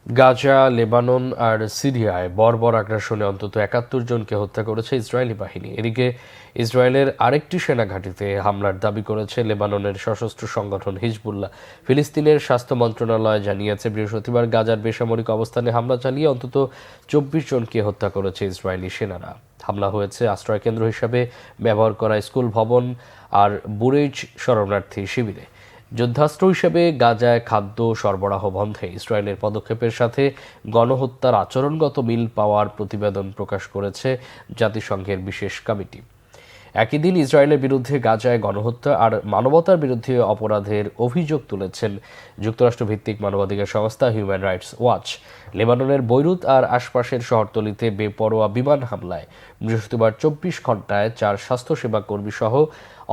Gaza, Lebanon আর সিরিয়ায় বর্বর আগ্রাসনে অন্তত ৭১ জনকে হত্যা করেছে ইসরায়েলি বাহিনী। এদিকে ইসরায়েলের আরেকটি সেনা ঘাঁটিতে হামলার দাবি করেছে লেবাননের সশস্ত্র সংগঠন হিজবুল্লাহ। ফিলিস্তিনের স্বাস্থ্য মন্ত্রণালয় জানিয়েছে, বৃহস্পতিবার গাজার বেসামরিক অবস্থানে হামলা চালিয়ে অন্তত ২৪ জনকে হত্যা করেছে ইসরায়েলি সেনারা। হামলা হয়েছে আশ্রয়কেন্দ্র হিসাবে ব্যবহার করা স্কুল ভবন আর বুরেজ শরণার্থী শিবিরে। যুদ্ধাস্ত্র হিসেবে গাজায় খাদ্য সরবরাহ বন্ধে ইসরায়েলের পদক্ষেপের সাথে গণহত্যার আচরণগত মিল পাওয়ার প্রতিবেদন প্রকাশ করেছে জাতিসংঘের বিশেষ কমিটি। একই দিন ইসরায়েলের বিরুদ্ধে গাজায় গণহত্যা আর মানবতার বিরুদ্ধে অপরাধের অভিযোগ তুলেছেন যুক্তরাষ্ট্রভিত্তিক মানবাধিকার সংস্থা হিউম্যান রাইটস ওয়াচ। লেবাননের বৈরুত আর আশপাশের শহরতলিতে বেপরোয়া বিমান হামলায় বৃহস্পতিবার ২৪ ঘণ্টায় ৪ স্বাস্থ্যসেবা কর্মী সহ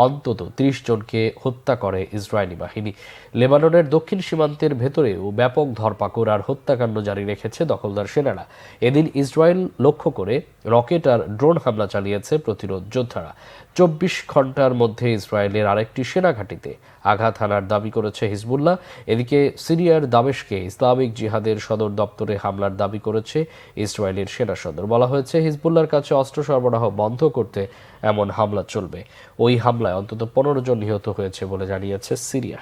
অন্তত ৩০ জনকে হত্যা করে ইসরায়েলি বাহিনী। লেবাননের দক্ষিণ সীমান্তের ভেতরেও ব্যাপক ধরপাকড় আর হত্যাকাণ্ড জারি রেখেছে দখলদার সেনারা। এদিন ইসরায়েল লক্ষ্য করে রকেট আর ড্রোন হামলা চালিয়েছে প্রতিরোধ যোদ্ধারা। ২৪ ঘণ্টার মধ্যে ইসরায়েলের আরেকটি সেনা ঘাঁটিতে আঘাত হানার দাবি করেছে হিজবুল্লাহ। এদিকে সিরিয়ার দামেস্কে ইসলামিক জিহাদের সদর দপ্তরে হামলার দাবি করেছে ইসরায়েলের সেনা সদর। বলা হয়েছে, হিজবুল্লাহর কাছে অস্ত্র সরবরাহ বন্ধ করতে এমন হামলা চলবে। ওই হামলায় অন্তত ১৫ জন নিহত হয়েছে বলে জানিয়েছে সিরিয়া।